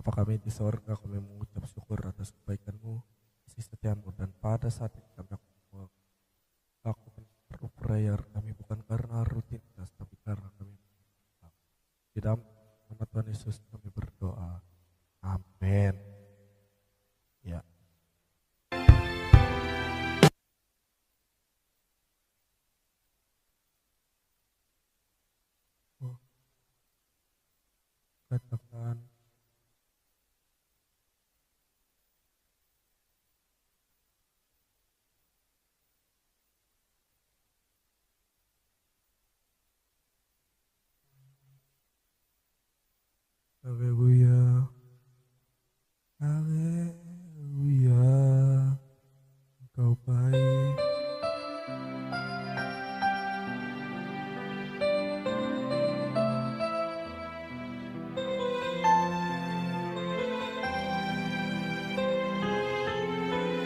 Bapa kami di sorga, kami mengucap syukur atas kebaikan-Mu, kasih setia-Mu, dan pada saat ini kami melakukan prayer kami bukan karena rutinitas, tapi karena kami di dalam nama Tuhan Yesus kami berdoa. Amin. Ya. Katakan haleluya, haleluya, Engkau baik.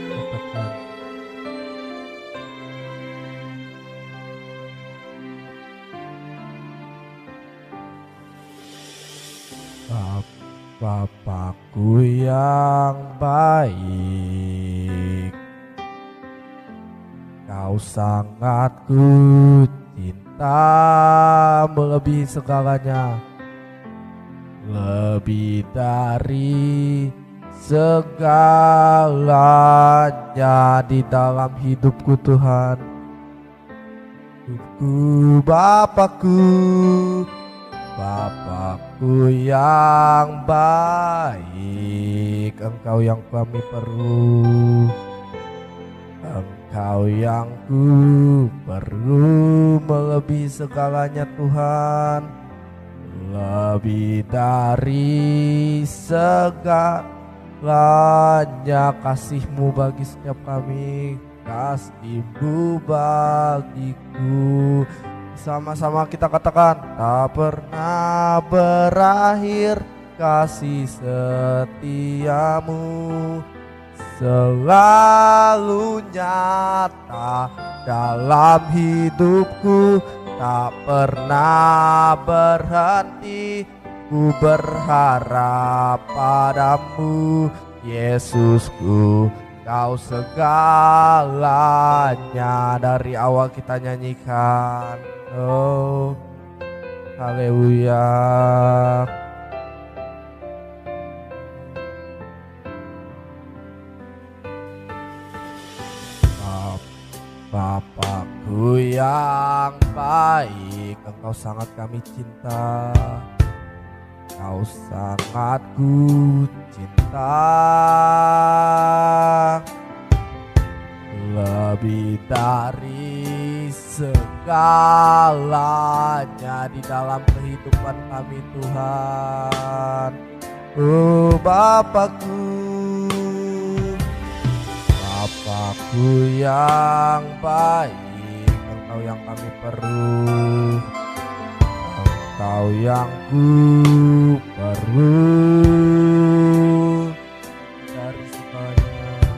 Katakan Bapakku yang baik, Kau sangat ku cinta melebihi segalanya, lebih dari segalanya di dalam hidupku Tuhan. Hidupku Bapakku yang baik, Engkau yang kami perlu, Engkau yang ku perlu melebihi segalanya Tuhan, lebih dari segalanya kasih-Mu bagi setiap kami, kasih-Mu bagiku. Sama-sama kita katakan, tak pernah berakhir kasih setiamu, selalu nyata dalam hidupku, tak pernah berhenti ku berharap padamu, Yesusku. Kau segalanya. Dari awal kita nyanyikan, oh haleluya. Bapakku yang baik, Engkau sangat kami cinta, Kau sangat ku cinta, lebih dari segalanya di dalam kehidupan kami Tuhan. Oh Bapakku yang baik, Engkau yang kami perlu, Engkau yang ku perlu dari segalanya,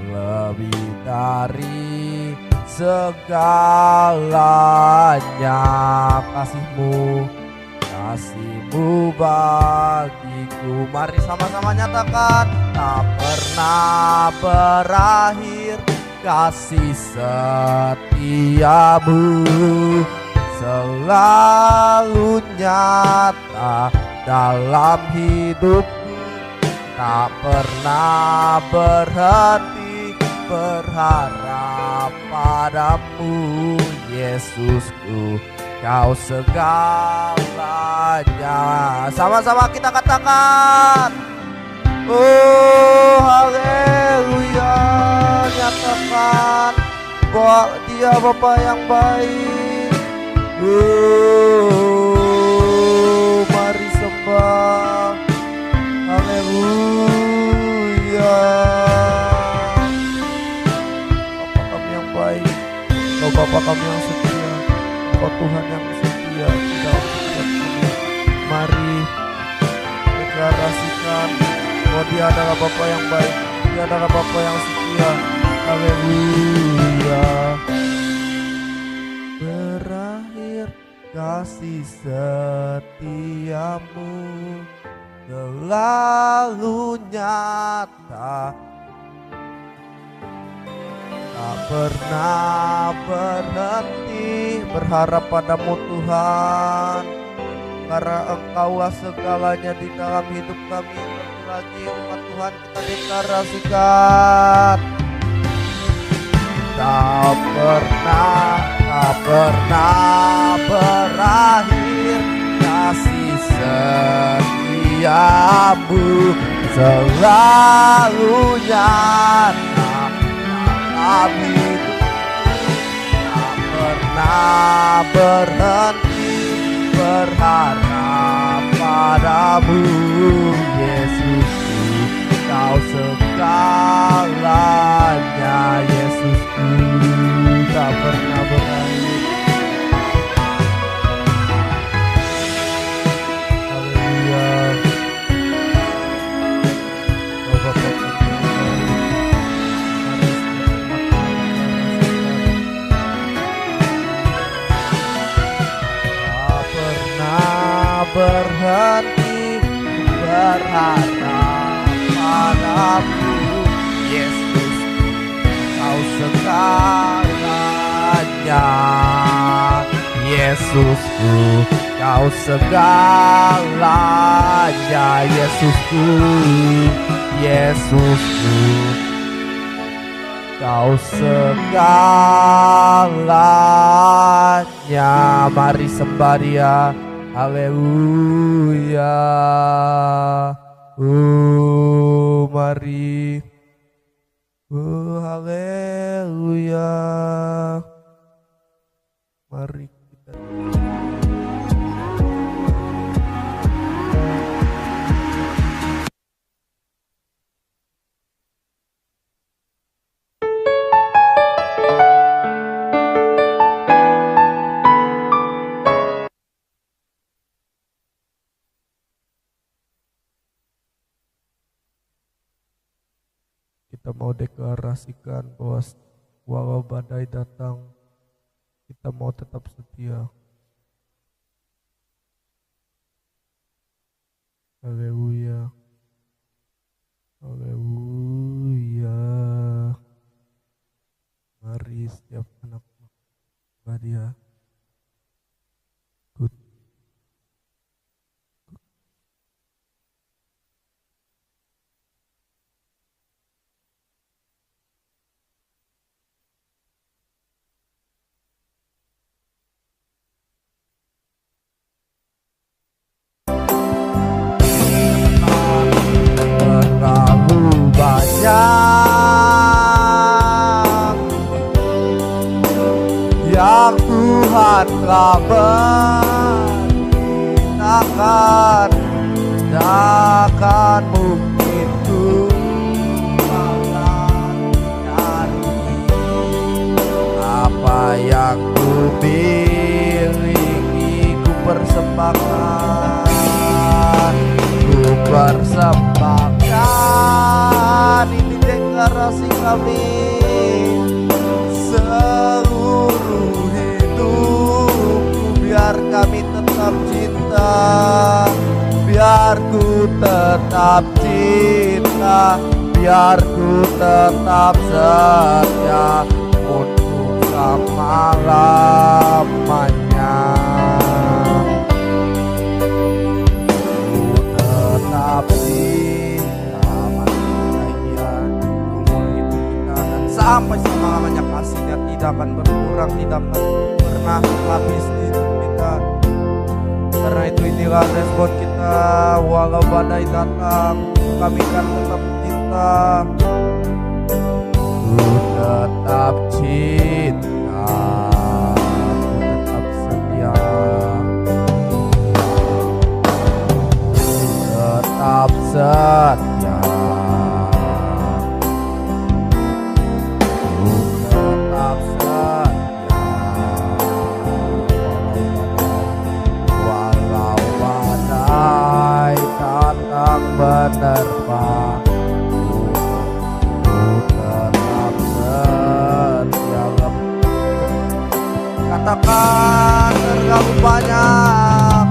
lebih dari segalanya kasih-Mu bagiku. Mari sama-sama nyatakan, tak pernah berakhir kasih setiamu, selalu nyata dalam hidupku, tak pernah berhenti berharap padamu, Yesusku. Kau segalanya. Sama-sama kita katakan, oh haleluya. Nyatakan bahwa Dia Bapa yang baik. Oh mari sembah, haleluya. Bapa kami yang baik, Kau Bapa kami yang setia, Kau Tuhan yang setia di dalam setiap kami. Mari deklarasikan bahwa Dia adalah Bapa yang baik, Dia adalah Bapa yang setia. Haleluya. Berakhir kasih setiamu, selalu nyata, tak pernah berhenti berharap padamu Tuhan, karena Engkaulah segalanya di dalam hidup kami. Lagi umat Tuhan kita deklarasikan, tak pernah berakhir kasih setiamu, selalu nyata dalam hidup, tak pernah berhenti berharap padamu Yesusku, Kau segalanya Yesusku, tak pernah berakhir. Haleluya. Oh Bapa kita, tak pernah berhenti berharap padamu Yesus, Kau segalanya Yesusku, Kau segalanya Yesusku, Yesusku, Kau segalanya. Mari sembah Dia. Haleluya. Mari. Haleluya. Mari kita mau deklarasikan bahwa walau badai datang, kita mau tetap setia. Haleluya. Haleluya. Mari setiap anak Dia. Yang Tuhan telah beritakan, takkan mungkin ku dari apa yang ku miliki, ku persembahkan, ini deklarasi kami. Seluruh hidupku biar kami tetap cinta, biar ku tetap cinta, biar ku tetap setia untuk selama-lamanya. Ku tetap cinta manusia umur hidup kita, dan sampai selama-lamanya kasihnya tidak akan berkurang, tidak akan pernah habis di hidup kita. Karena itu inilah respon kita, walau badai datang kami akan tetap cinta. Ku tetap cinta, ku tetap setia, ku tetap setia. Menerpa, ku tetap setia. Katakan terlalu banyak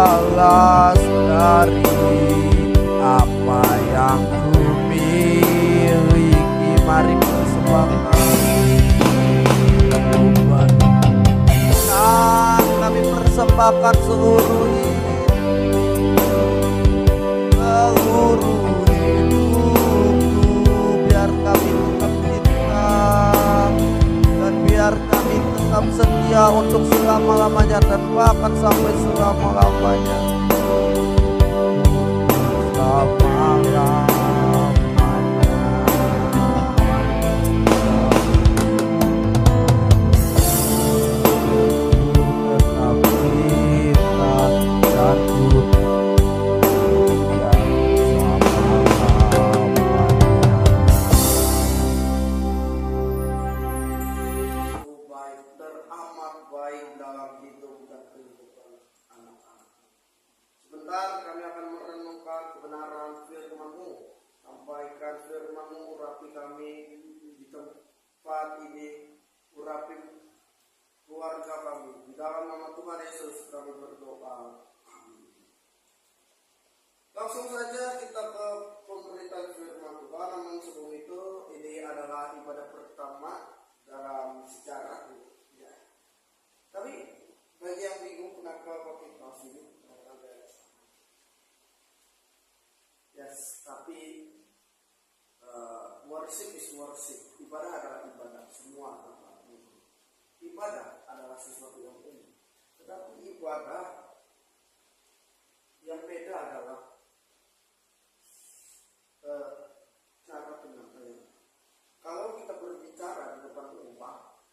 balas dari apa yang ku miliki. Mari persembahkan dan kami persembahkan seluruh hidupku, biar kami tetap cinta dan biar kami tetap setia untuk selama-lamanya dan bahkan sampai selama-lamanya. Selama-lamanya tetap cinta dan ku setia selama-lamanya. Baik, teramat baik dalam hidup dan kehidupan anak-anak. Sebentar kami akan merenungkan kebenaran firman-Mu. Sampaikan firman-Mu, urapi kami di tempat ini, urapi keluarga kami. Di dalam nama Tuhan Yesus kami berdoa. Amin. Langsung saja kita ke pemberitaan firman Tuhan. Namun sebelum itu, ini adalah ibadah pertama dalam sejarah ya. Tapi bagi yang bingung kenapa pakai kaos ini, yes, tapi worship is worship. Ibadah adalah ibadah. Semua ibadah adalah sesuatu yang unik. Tetapi ibadah yang beda adalah cara penyampaian. Kalau kita berbicara di depan umat,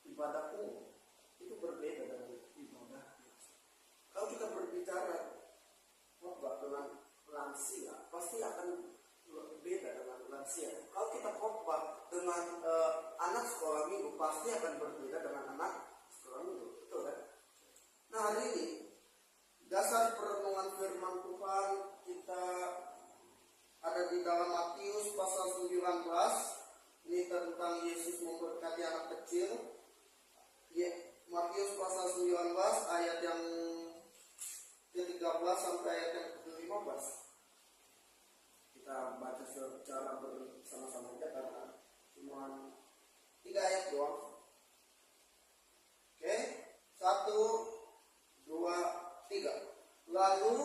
ibadah umum itu berbeda dengan ibadah biasa. Kalau kita berbicara khotbah dengan lansia, pasti akan beda dengan lansia. Kalau kita khotbah dengan anak sekolah minggu, pasti akan berbeda dengan anak sekolah minggu, betul kan? Nah, hari ini dasar perenungan firman Tuhan kita ada di dalam Matius pasal 19. Ini tentang Yesus memberkati anak kecil. Ya, Matius pasal 19 ayat yang ke-13 sampai ayat yang ke-15. Kita baca secara bersama-sama aja karena cuma 3 ayat doang. Oke, 1, 2, 3. Lalu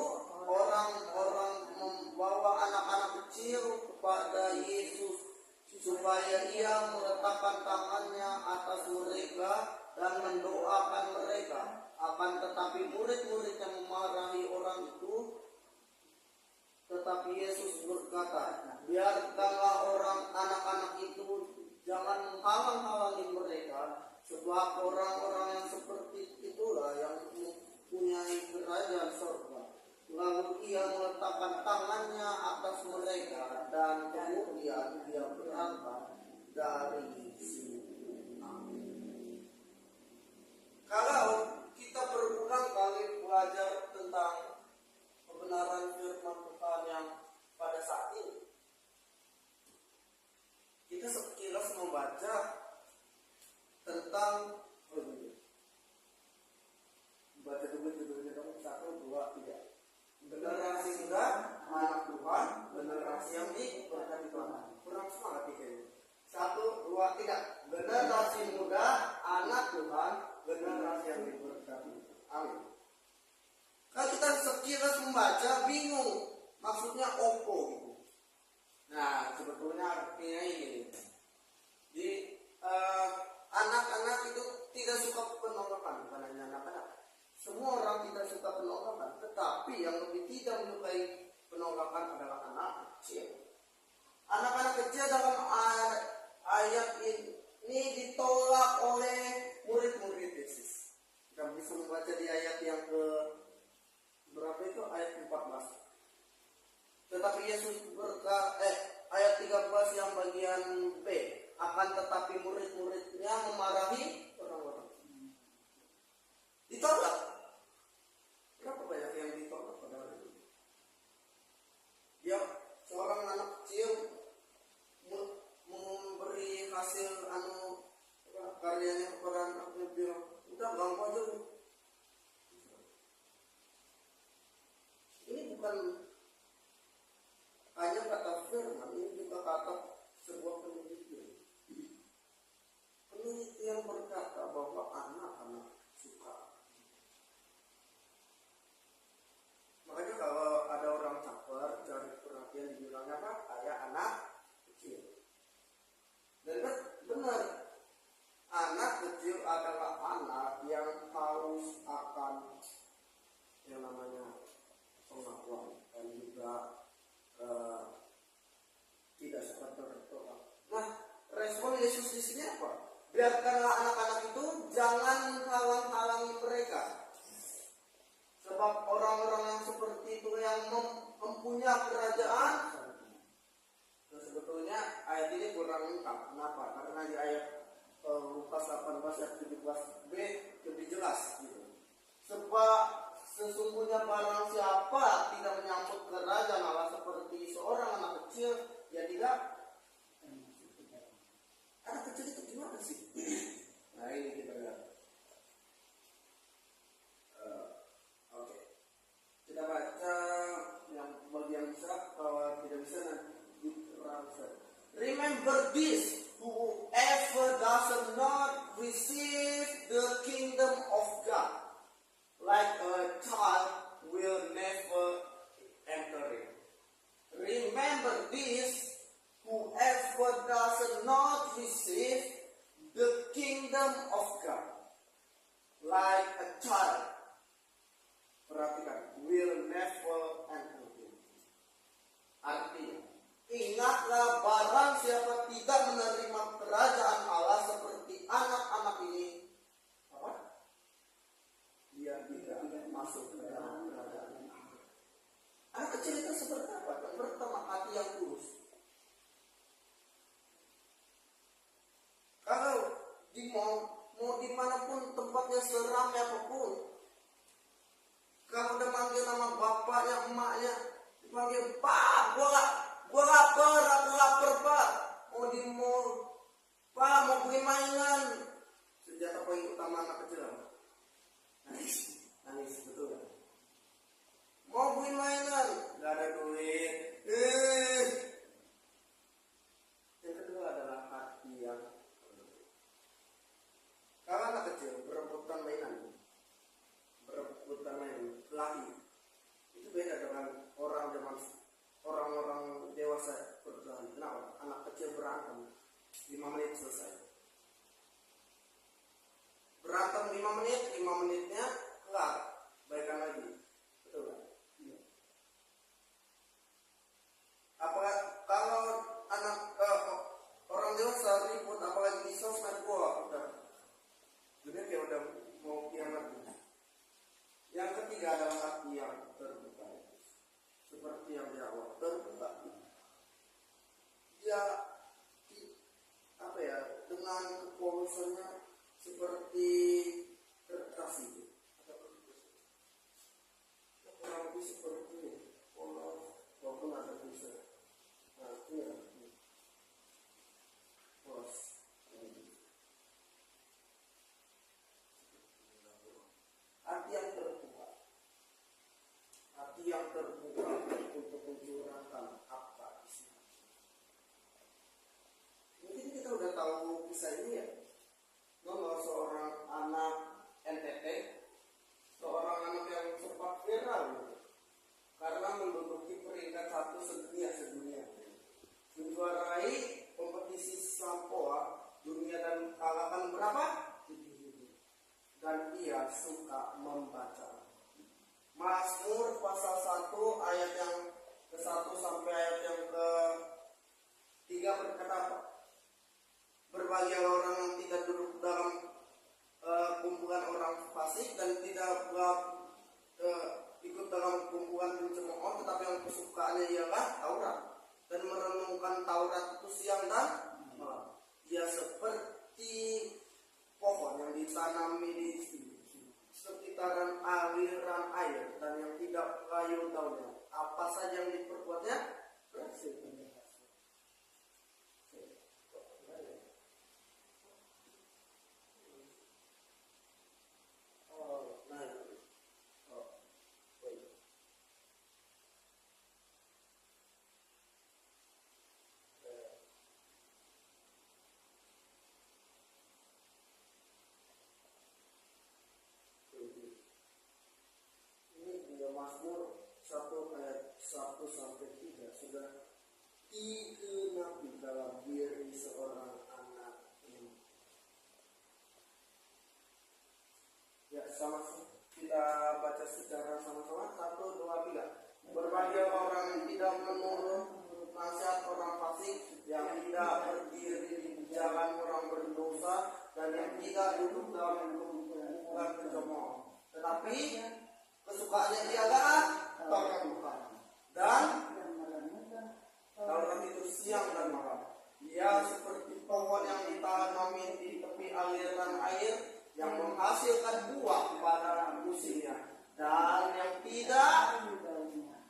orang-orang membawa anak-anak kecil kepada Yesus supaya ia meletakkan tangannya atas mereka dan mendoakan mereka. Akan tetapi murid-murid yang memarahi orang itu. Tetapi Yesus berkata, biarkanlah orang anak-anak itu, jangan menghalang-halangi mereka, sebab orang-orang yang seperti itulah yang mempunyai kerajaan surga. Lalu ia meletakkan tangannya atas mereka dan kemudian dia berangkat dari situ. Amin. Kalau kita berulang kali belajar tentang kebenaran firman Tuhan yang pada saat ini, kita sekilas membaca tentang baca dulu judulnya dong, 1, 2, 3. Generasi muda anak Tuhan, generasi yang diberkati Tuhan. Kurang semangat ini. 1, 2, 3. Generasi muda anak Tuhan, generasi yang diberkati. Amin. Kalau kita sekilas membaca bingung, maksudnya opo gitu. Nah, sebetulnya artinya ini. Di anak-anak itu tidak suka penolakan, bukan hanya anak-anak. Semua orang tidak suka penolakan, tetapi yang lebih tidak menyukai penolakan adalah anak kecil. Anak-anak kecil dalam ayat ini ditolak oleh murid-murid Yesus. Kita bisa membaca di ayat yang ke berapa itu? Ayat 14. Tetapi Yesus ayat 13 yang bagian B. Akan tetapi murid-muridnya memarahi orang-orang. Ditolak. Berapa banyak yang ditolak pada hari ini? Ya, seorang anak kecil memberi hasil karyanya kepada anaknya, bilang udah ganggu aja. hanya kata firman, ini juga kata sebuah penelitian. Penelitian berkata bahwa anak-anak suka. Makanya kalau ada orang caper cari perhatian dibilangnya apa? Kayak anak kecil. Dan benar, anak kecil adalah anak yang haus akan yang namanya pengakuan dan juga tidak sempat berdoa. Nah, respon Yesus di sini apa? Biarkanlah anak-anak itu jangan halang-halangi mereka. Sebab orang-orang yang seperti itu yang mempunyai kerajaan. Nah, sebetulnya ayat ini kurang lengkap. Kenapa? Karena di ayat Lukas 18 ayat 17b lebih jelas gitu. Sebab sesungguhnya barang siapa tidak menyambut kerajaan Allah seperti seorang anak kecil, ya tidak. Anak kecil itu gimana sih? Nah ini kita lihat. Oke. Kita baca yang bagian bisa, kalau tidak bisa nanti remember this, whoever does not receive the kingdom of God like a child will never enter it. Remember this, whoever does not receive the kingdom of God like a child, perhatikan, will never enter it. Artinya, ingatlah barang siapa tidak menerima kerajaan Allah seperti anak-anak ini, apa? Dia tidak masuk ke dalam kerajaan Allah. Anak kecil itu seperti apa? Yang pertama, hati yang tulus. Kalau di mau dimanapun tempatnya seramai apapun, kalau udah manggil nama bapaknya, emaknya, dipanggil Pak, gua lapar, aku lapar Pak. Mau di mall, Pak mau beli mainan. Senjata poin utama anak kecil apa? Nangis betul kan? Mau beli mainan, nggak ada duit. Yang kedua adalah hati yang kalau anak kecil berebutan mainan, lari, itu beda dengan orang-orang dewasa berkelahi. Kenapa? Anak kecil berantem 5 menit selesai. Berantem 5 menit, 5 menitnya kelar, baikan lagi. Betul kan? Iya. Apakah kalau anak orang dewasa ribut, apalagi di sosmed, udah dunia kayak udah mau kiamat. Yang ketiga adalah hati yang terbuka, seperti yang di awal, terbuka. Dia apa ya, dengan kepolosannya seperti kertas itu, kurang lebih seperti polos, walaupun ada tulisan. Nah, ini polos. Hati yang terbuka, hati yang terbuka untuk mencurahkan apa isinya. Mungkin kita udah tahu kisah ini ya. Bahwa seorang anak NTT, seorang anak yang sempat viral gitu, karena menduduki peringkat 1 sedunia, menjuarai kompetisi Sampoa dunia dan kalahkan berapa? Dan ia suka membaca. Mazmur pasal 1 ayat yang ke-1 sampai ayat yang ke-3 berkata apa? Berbahagialah orang yang tidak duduk dalam kumpulan orang fasik dan tidak ikut dalam kumpulan pencemooh, tetapi yang kesukaannya ialah Taurat dan merenungkan Taurat itu siang dan malam. Ia seperti pohon yang ditanami di sekitaran aliran air dan yang tidak layu daunnya. Apa saja yang diperbuatnya berhasil. sudah digenapi dalam diri seorang anak ini. Ya, sama kita baca secara sama-sama. 1, 2, 3. Berbahagia orang yang tidak menurut nasihat orang fasik, yang tidak berdiri di jalan orang berdosa, dan yang tidak duduk dalam kumpulan pencemooh. Tetapi kesukaannya dia adalah Taurat Tuhan, dan Taurat itu siang dan malam. Dia seperti pohon yang ditanami di tepi aliran air, yang menghasilkan buah pada musimnya, dan yang tidak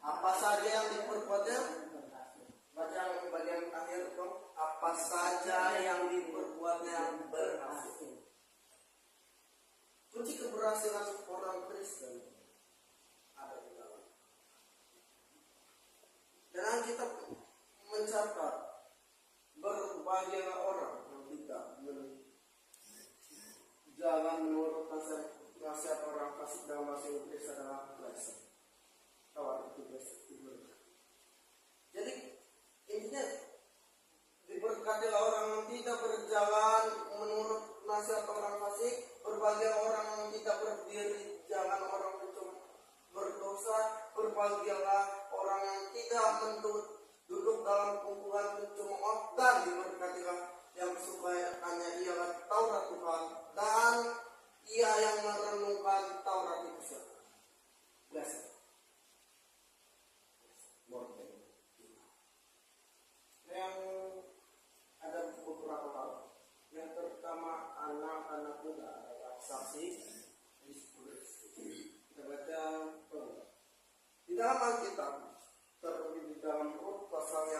apa saja yang diperbuatnya. Baca bagian akhir dong. Apa saja yang diperbuatnya berhasil. Kunci keberhasilan orang Kristen ada di dalam. Dan kita mencatat berbahagialah orang yang tidak jalan menurut nasihat orang fasik. Dalam bahasa Inggris adalah blessed. Tawar itu blessed. Jadi intinya diberkatilah orang yang tidak berjalan menurut nasihat orang fasik. Berbahagialah orang yang tidak berdiri jalan orang berdosa. Berbahagialah orang yang tidak duduk dalam kumpulan pencemooh. Dan diberkatilah yang kesukaannya ialah Taurat Tuhan, dan ia yang merenungkan Taurat itu. Blessed. Yang ada beberapa hal. Yang pertama, anak-anak muda adalah saksi. Kita baca di dalam Alkitab, terlebih di dalam Rut pasal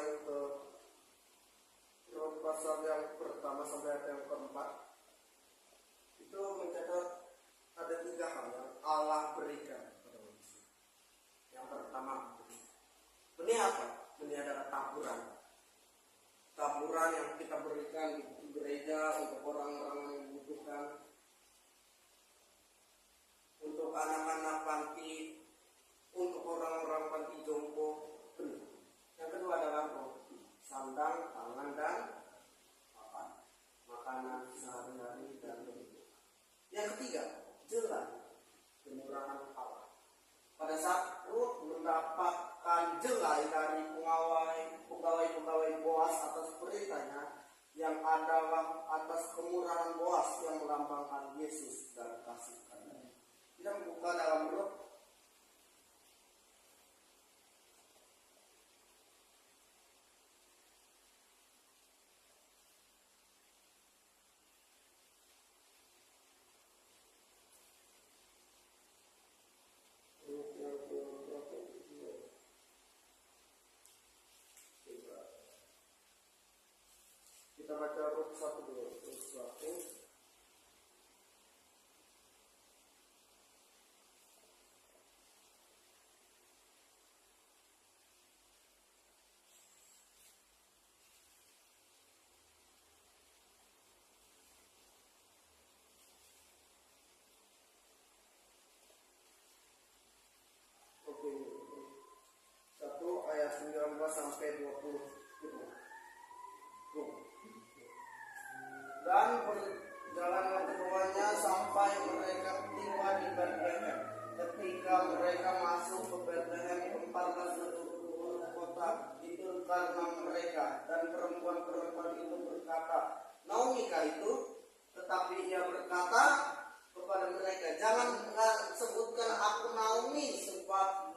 yang pertama sampai ayat yang keempat, itu mencatat ada 3 hal yang Allah berikan kepada manusia. Yang pertama, benih apa? Benih adalah taburan yang kita berikan di gereja untuk orang-orang yang membutuhkan, untuk anak-anak panti, untuk orang-orang panti jompo. Yang kedua adalah roti, sandang, pangan, dan makanan sehari-hari dan kebutuhan. Yang ketiga, jelas kemurahan Allah. Pada saat Rut mendapatkan jelai dari pegawai Boas atas beritanya, yang adalah atas kemurahan Boas yang melambangkan Yesus dan kasih karunia. Kita membuka dalam Rut kita baca Rut 1 dulu, terus 1. Oke. 1 ayat 19 sampai 20. Dan berjalanlah keduanya sampai mereka tiba di Bethlehem. Ketika mereka masuk ke Bethlehem, tempatlah seluruh kota itu karena mereka. Dan perempuan-perempuan itu berkata, Naomi kah itu? Tetapi ia berkata kepada mereka, jangan sebutkan aku Naomi, sebab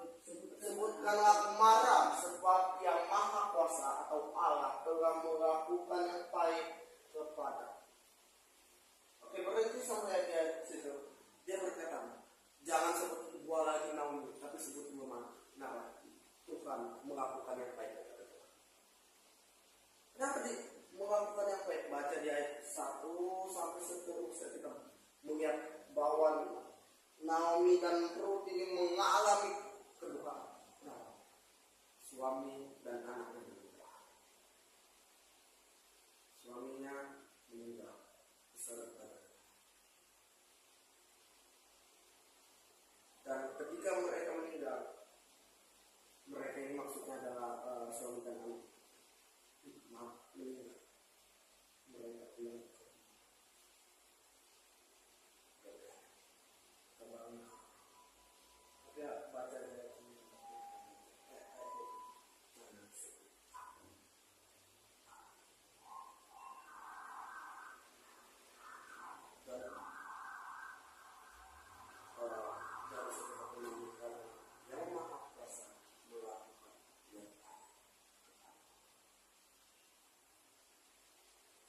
sebutkanlah aku Mara, sebab yang Maha Kuasa atau Allah telah melakukan yang baik kepada. Oke, berhenti sampai dia situ. Dia berkata, jangan sebut gua lagi Naomi, tapi sebut Mara. Tuhan melakukan yang baik kepada Tuhan. Kenapa melakukan yang baik? Baca di ayat 1 sampai seterusnya kita melihat bahwa Naomi dan Rut ini mengalami kedukaan. Suami dan anaknya meninggal. Suaminya meninggal beserta. Dan ketika mereka meninggal, mereka ini maksudnya adalah suami mereka pulang ya baca dari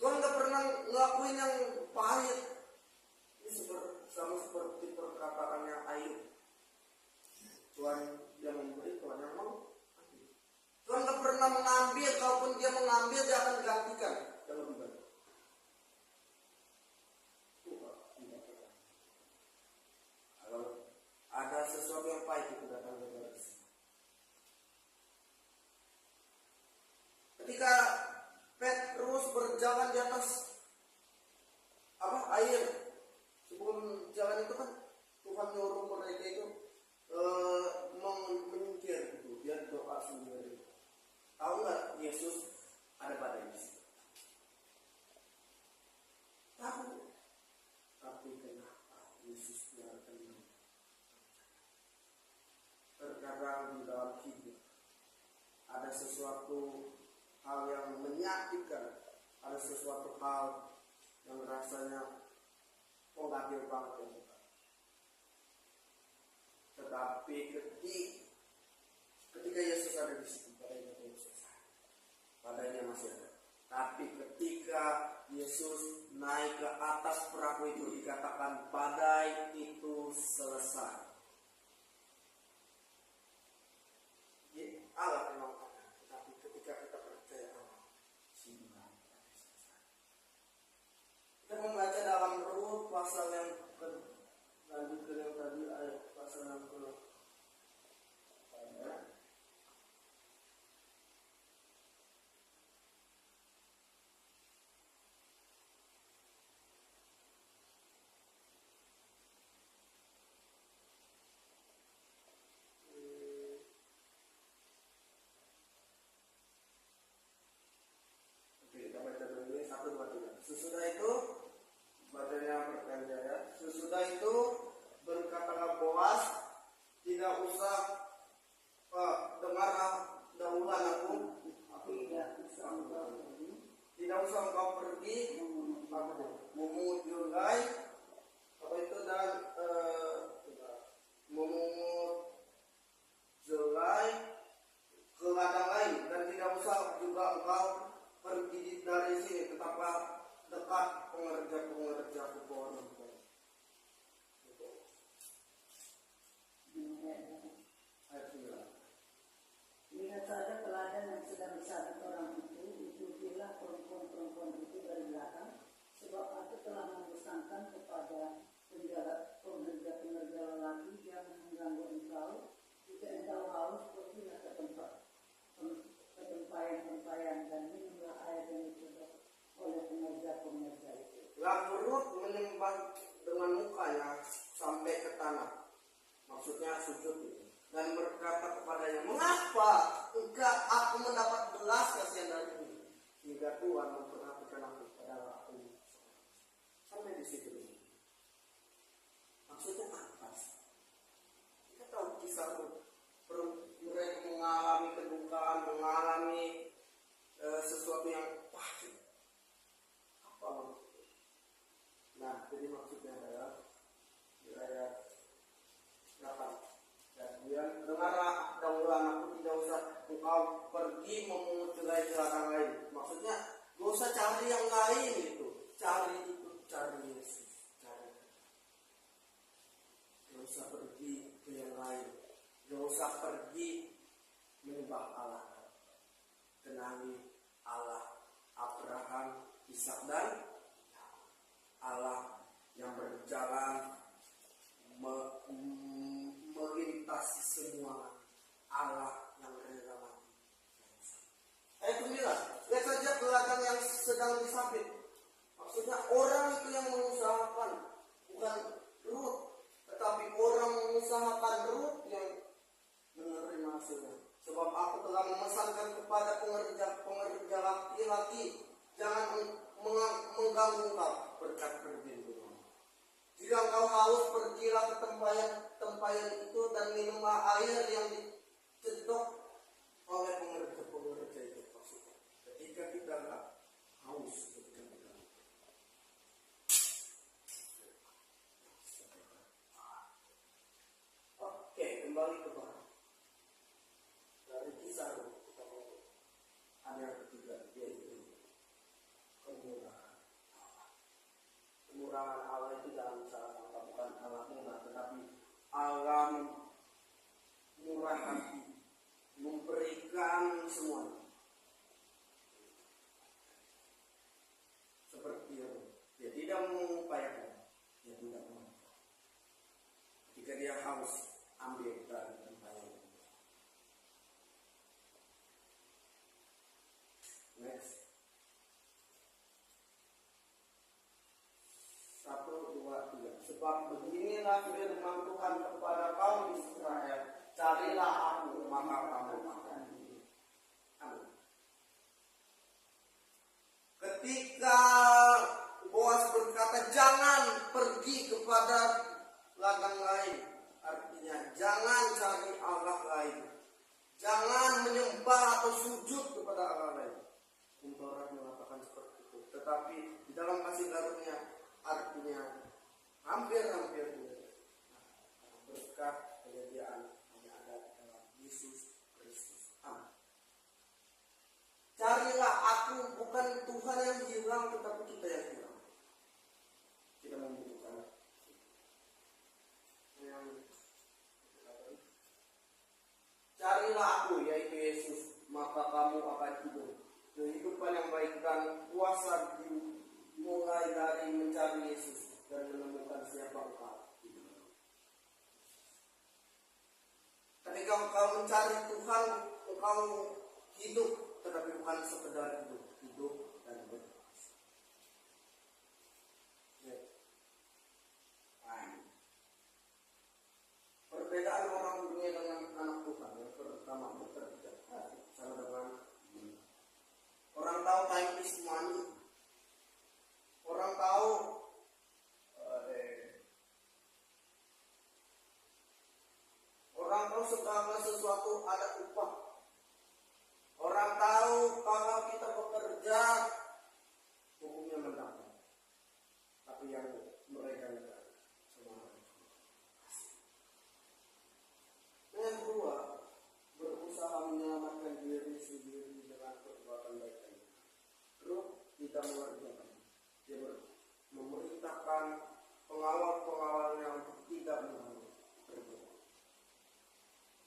Tuhan gak pernah ngelakuin yang pahit. Ini sama seperti perkataannya Ayub. Tuhan yang memberi, Tuhan yang mau. Tuhan gak pernah mengambil, kalaupun dia mengambil dia akan gantikan yang lebih baik. Kalau ada sesuatu yang pahit itu datang dari Allah. Ketika Petrus berjalan di atas air, sebelum jalan itu kan Tuhan nyuruh mereka itu menyingkir gitu, biar doa sendiri. Tahu nggak Yesus ada pada Yesus? Tahu, tapi kenapa Yesus biarkan? Terkadang di dalam hidup ada sesuatu hal yang menyakitkan, ada sesuatu hal yang rasanya mengadil banget ya. Tetapi ketika Yesus ada di situ, padanya masih ada. Tapi ketika Yesus naik ke atas perahu itu, dikatakan badai itu selesai. Allah memang ada, tetapi ketika kita percaya Allah, kita membaca dalam Rut pasal yang lanjut ke yang tadi, ayat pasal 60. Sesudah itu, bacanya bertanya ya. Sesudah itu berkatalah Boas, tidak usah dengar dahulu anakku, tidak usah engkau pergi memungut julai, apa itu dan memungut julai ke ladang lain, dan tidak usah juga engkau pergi dari sini, tetaplah dekat pengerja pohon. Lihat saja teladan yang sedang disabit orang itu, ikutilah perempuan-perempuan itu dari belakang, sebab aku telah memesankan kepada pengerja-pengerja lelaki yang mengganggu engkau. Jika engkau haus, pergilah ke tempat tempayan dan minumlah air yang disedot oleh pengerja-pengerja itu. Lalu Rut menyembah dengan mukanya sampai ke tanah, maksudnya sujud, dan berkata kepadanya, mengapa enggak aku mendapat belas kasihan darimu, hingga Tuhan memperhatikan aku pada aku. Sampai di situ. Maksudnya apa? Kita tahu kisah Rut. Mereka mengalami kedukaan, mengalami sesuatu yang pahit. Apa maksudnya? Nah, jadi maksudnya adalah di ayat 8. Dan kemudian dengarlah dahulu anakku, tidak usah engkau pergi memungut julai ke ladang lain. Maksudnya gak usah cari yang lain itu. Cari Yesus. Gak usah pergi ke yang lain. Gak usah pergi menyembah Allah. Kenali Allah Abraham, Ishak dan Allah yang berjalan melintasi semua, Allah yang rela mati. Ayat 9, lihat saja ladang yang sedang disabit. Maksudnya orang itu yang mengusahakan, bukan Rut, tetapi orang mengusahakan Rut yang menerima hasilnya. Sebab aku telah memesankan kepada pengerja laki-laki, jangan mengganggu kau, berkat firman Tuhan. Jika engkau haus, pergilah ke tempayan itu dan minumlah air yang dicedok oleh pengerja itu. Maksudnya, ketika kita nggak haus, oke, kembali ke bawah. Dari kisah kita mau ada yang ketiga, yaitu kemurahan. Kemurahan Allah itu dalam salah satu bukan Allah murah, tetapi Allah murah hati, memberikan semuanya. Seperti dia tidak mengupayakan, dia tidak mau. Jika dia haus, ambil dari tempayan. Next. 1, 2, 3. Sebab beginilah firman Tuhan kepada kaum Israel, carilah aku maka kamu akan hidup. Amin. Ketika Boas berkata jangan pergi kepada ladang lain, artinya jangan cari Allah lain, jangan menyembah atau sujud kepada Allah lain. Taurat mengatakan seperti itu, tetapi di dalam kasih karunia artinya hampir berkat penyediaan hanya ada dalam Yesus Kristus. Amin. Carilah aku, bukan Tuhan yang hilang, tetapi kita yang hilang. Kita membutuhkan carilah aku, yaitu Yesus, maka kamu akan hidup. Kehidupan yang baik dan kuasa dimulai dari mencari Yesus dan menemukan siapa engkau. Ketika engkau mencari Tuhan, engkau hidup, tetapi bukan sekedar hidup dan berkuasa. Perbedaan orang dunia dengan anak Tuhan, yang pertama bekerja sama dengan orang tahu time is money. Orang tahu segala sesuatu ada upah. Orang tahu kalau kita bekerja hukumnya mendapat. Tapi yang mereka enggak semua. Yang kedua, berusaha menyelamatkan diri sendiri dengan perbuatan baik. Terus kita mengerjakan. Dia memerintahkan pengawal-pengawalnya untuk tidak mengganggu.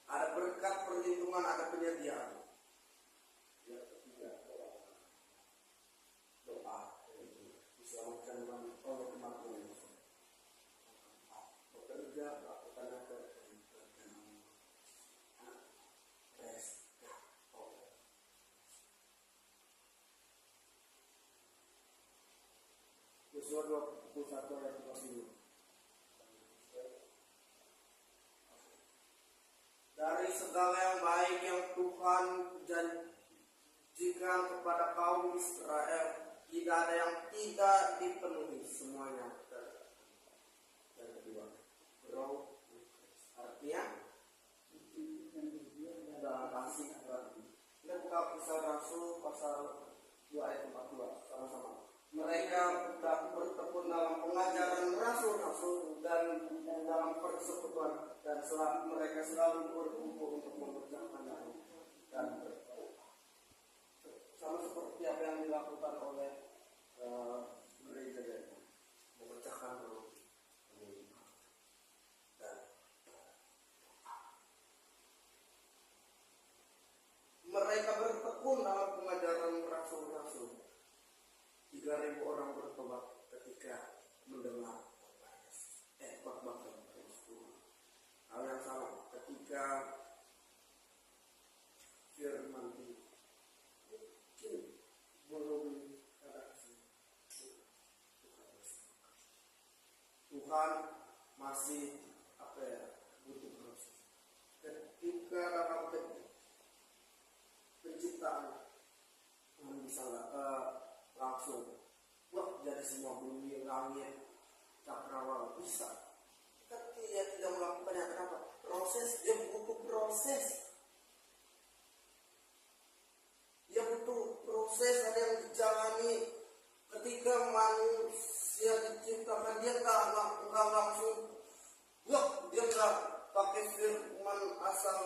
Ada berkat perlindungan, ada penyediaan. Ya, ketiga, doa diselamatkan oleh kematian. Bekerja, lakukan apa? Yosua 21 ayat 22. Dari segala yang baik yang Tuhan janjikan kepada kaum Israel, tidak ada yang tidak dipenuhi, semuanya. Dan kedua, grow, artinya dalam kasih berarti. Kita buka Kisah Rasul pasal 2 ayat 42 sama-sama. Mereka bertekun dalam pengajaran rasul-rasul dan dalam persekutuan, dan mereka selalu berkumpul untuk mengerjakan dan berdoa. Sama seperti apa yang dilakukan oleh gereja, memecahkan roti dan mereka bertekun dalam pengajaran rasul-rasul. 3.000 orang bertobat ketika mendengar khotbah Kristus. Hal yang sama ketika firman mungkin belum Tuhan masih butuh proses. Ketika dalam semua bumi, langit, cakrawala bisa. Tapi dia tidak melakukannya. Kenapa? Proses, dia butuh proses. Dia butuh proses, ada yang dijalani. Ketika manusia diciptakan, dia nggak langsung, dia nggak pakai firman asal,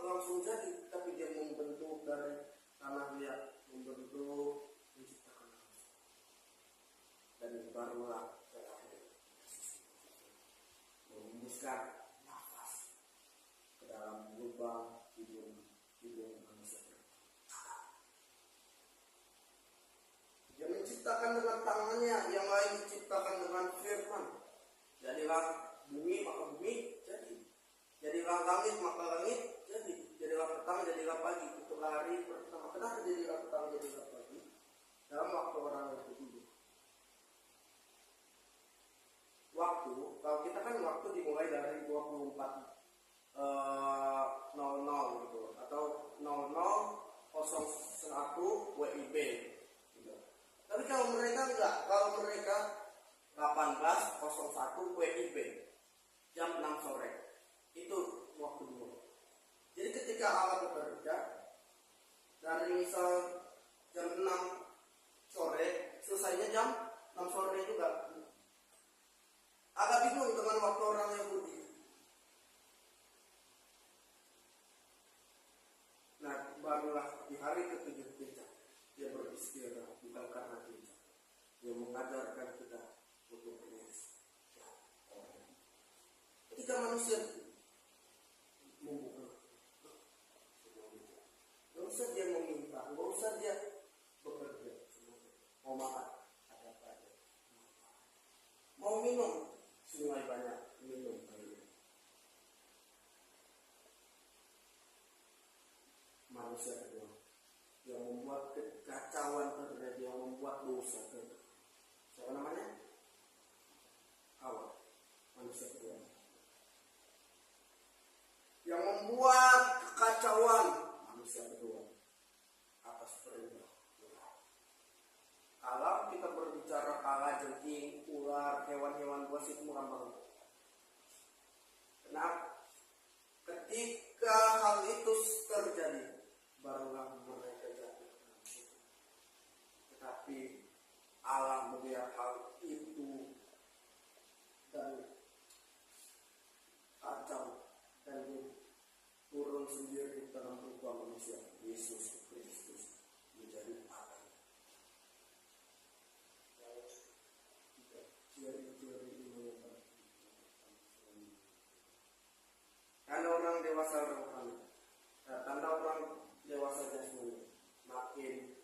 langsung jadi. Tapi dia membentuk dari tanah, dia membentuk, menciptakan manusia. Dan barulah terakhir menghembuskan nafas ke dalam lubang hidung manusia. Dia menciptakan dengan tangannya, yang lain diciptakan dengan firman. Jadilah bumi, maka bumi jadi. Jadilah langit, maka langit jadi. Jadilah petang, jadilah pagi. Itulah hari pertama. Kenapa jadilah petang, jadilah pagi? Dalam waktu orang itu hidup. Waktu, kalau kita kan waktu dimulai dari 24:00 gitu, atau 00:01 WIB gitu. Tapi kalau mereka enggak, kalau mereka 18:01 WIB jam 6 sore itu waktu dimulai. Jadi ketika Allah bekerja dari misal jam 6 sore, selesainya jam 6 sore juga. Agak bingung dengan waktu orang Yahudi. Nah, barulah di hari ke-7 dia beristirahat, bukan karena gereja. Dia mengajarkan kita untuk beristirahat. Ketika manusia membuka, gak usah dia meminta, gak usah dia bekerja. Mau makan, ada pada. Mau minum, sungai banyak, minum air. Manusia kedua yang membuat kekacauan terjadi, yang membuat dosa terjadi. Siapa namanya? Hawa. Manusia kedua yang membuat kekacauan, manusia kedua atas perintah. Kalau kita berbicara kala jengking, ular, hewan-hewan buas itu murah banget. Kenapa? Ketika hal itu terjadi, barulah mereka jatuh. Tetapi Allah melihat hal itu dan kacau, dan turun sendiri dalam rupa manusia, Yesus Kristus menjadi Allah. Karena orang dewasa rohani, tanda orang dewasa jasmani makin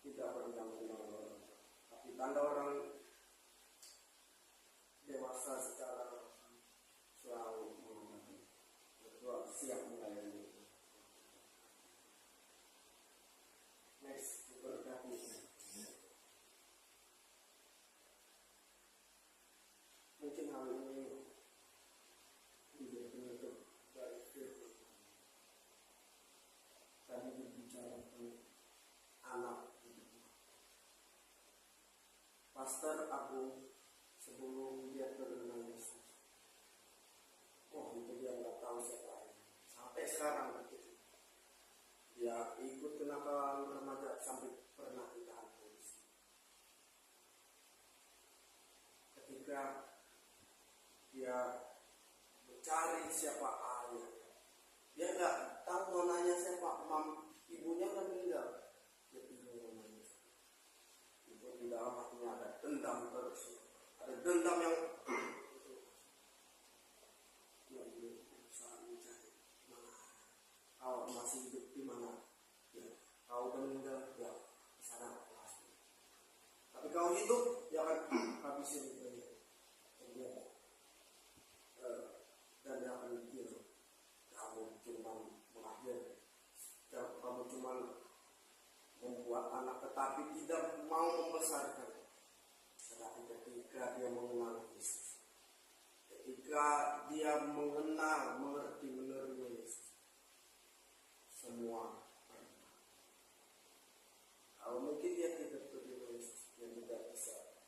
tidak berundang-undang orang, tapi tanda orang dewasa secara selalu menghormati, siap melayani. Next, diberkati. Mungkin hal ini menjadi penutup dari firman. Tadi berbicara tentang anak. Pastor Agung sebelum dia terkenal Yesus, itu dia nggak tahu siapa. Sampai sekarang begitu. Dia ikut kenakalan remaja sampai pernah ditahan polisi. Ketika dia mencari siapa ayah, dia nggak tahu mau nanya siapa, ibunya kan meninggal. Dia bingung namanya. Itu di dalam hatinya ada dendam terus, ada dendam yang berusaha mencari mana kau masih hidup di mana, ya kau udah meninggal, ya di sana pasti. Tapi kau hidup, ya kan habisin itu ya. Dan yang akan mikir kamu cuma melahirkan, kamu cuma membuat anak tetapi tidak mau membesarkan. Tetapi ketika dia mengenal Yesus, ketika dia mengenal, mengerti, menerima Yesus, semua berubah. Kalau mungkin dia tidak terima Yesus, dia tidak bisa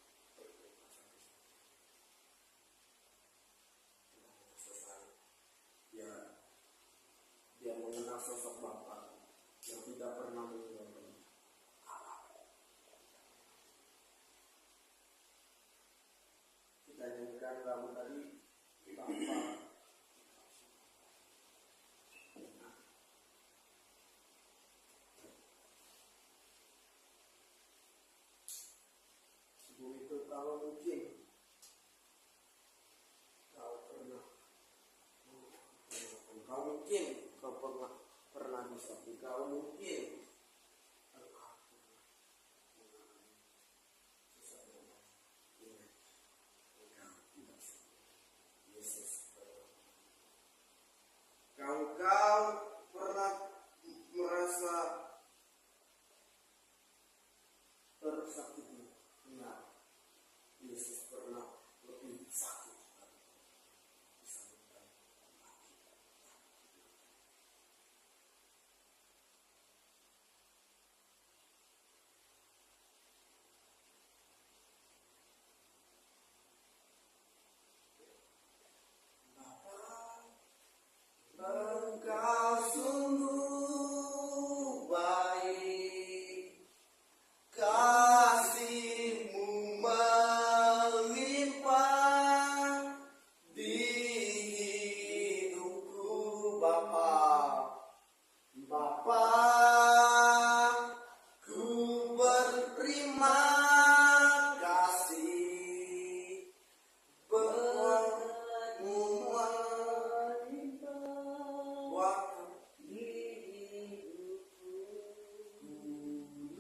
tidak pernah meninggalkan. Kita nyanyikan lagu tadi Bapa. Sebelum itu kalau mungkin kau pernah bisa, kalau mungkin kau pernah merasa tersakiti. Nah, Yesus pernah lebih sakit. Engkau sungguh baik, kasih-Mu melimpah di hidupku, Bapa. Bapa, ku berterima kasih berkat-Mu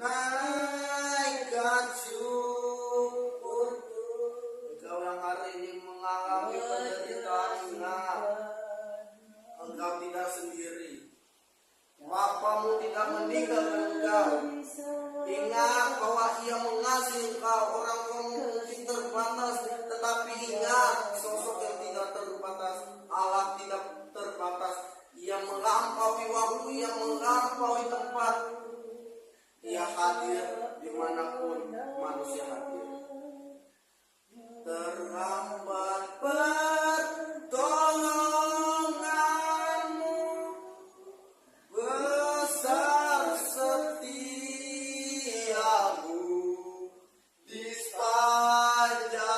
naikkan syukurku. Engkau yang hari ini mengalami penderitaan, ingat, engkau tidak sendiri. Bapamu tidak meninggalkan engkau. Ingat bahwa Ia mengasihi engkau. Orang tuamu mungkin terbatas, tetapi ingat, sosok yang tidak terbatas, Allah tidak terbatas. Ia melampaui waktu, Ia melampaui tempat. Ia hadir dimanapun manusia hadir. Terhambat pertolongan-Mu, besar setia-Mu di sepanjang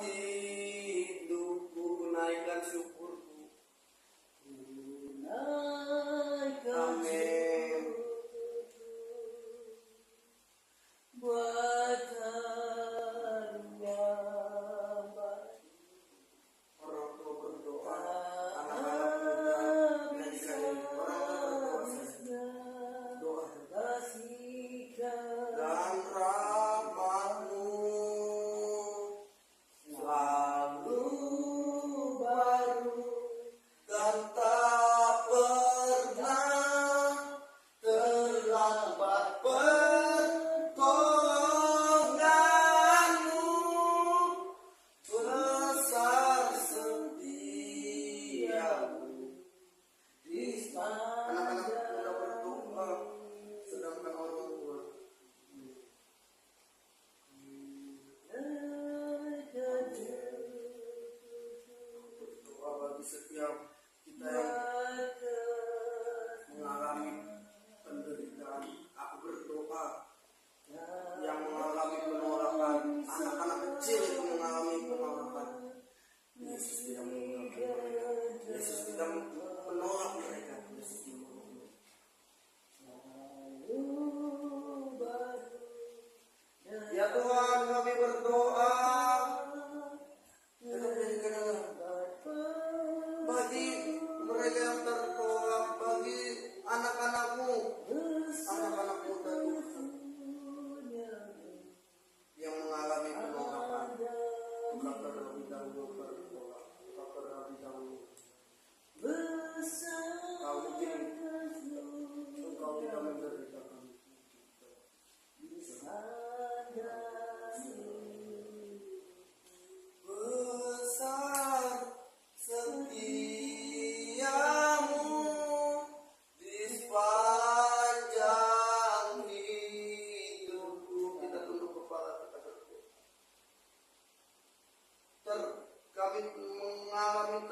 hidupku. Naikkan syukurku. Amin. Orang tua berdoa, anak-anak muda nyanyikan ini. Orang tua berdoa, doa. Dan rahmat-Mu selalu baru dan tak pernah terlambat. Pertolongan-Mu besar setia-Mu. Anak-anak muda berdoa, sedangkan orang tua berdoa bagi setiap kita yang mengalami penderitaan. Aku berdoa yang mengalami penolakan, anak-anak kecil itu mengalami penolakan. Yesus tidak menolak mereka. Yesus tidak menolak mereka. Yesus tidak menolak. Ya Tuhan, kami berdoa, tetap jadikan bagi mereka yang tertolak, bagi anak-anak-Mu, anak-anak muda Tuhan yang mengalami penolakan. Engkau terlebih dahulu bertolak, Engkau terlebih dahulu. Kau mungkin Engkau tidak menderita kami. Besar setia-Mu di sepanjang hidupku. Kita tunduk kepala, kita berdoa. Kami mengalami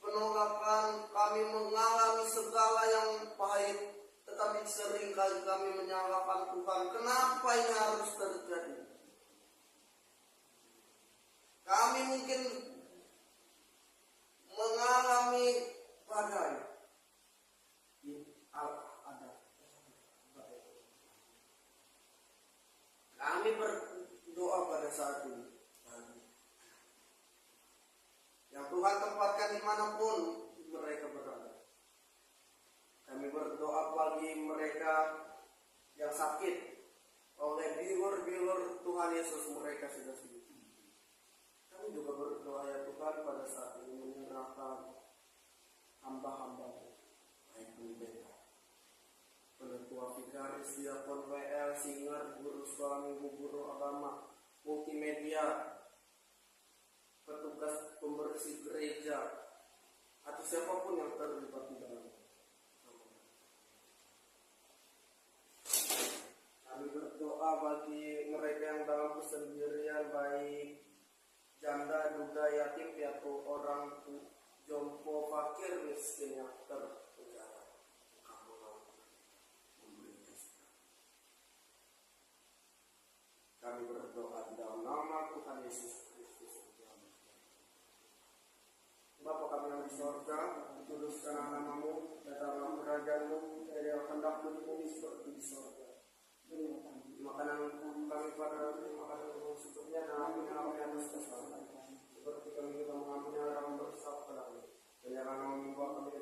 penolakan, kami mengalami segala yang pahit, tetapi yang sering kali kami menyalahkan Tuhan. Kenapa ini harus terjadi? Kami mungkin mengalami badai. Kami berdoa pada saat ini. Yang Tuhan tempatkan dimanapun mereka berada. Kami berdoa bagi mereka yang sakit oleh bilur-bilur Tuhan Yesus, mereka sudah sembuh. Kami juga berdoa ya Tuhan pada saat ini menyerahkan hamba-hamba-Mu, baik pendeta, penetua vikaris, diakon WL, singer, guru sekolah minggu, guru agama, multimedia, petugas pembersih gereja, atau siapapun yang terlibat di dalam. Kami berdoa bagi mereka yang dalam kesendirian, baik janda, duda, yatim, piatu, orang jompo, fakir, miskin yang terpenjara. Kamu memberi kasih. Kami berdoa di dalam nama Tuhan Yesus Kristus. Bapa kami yang di sorga, dikuduskanlah nama-Mu, datanglah kerajaan-Mu, yang hendak-Mu di bumi seperti di sorga. Makanan kami pada makanan secukupnya, dan ampuni kami atas kesalahan, seperti kami juga mengampuni orang yang bersalah kepada kami. Dan jangan membawa kami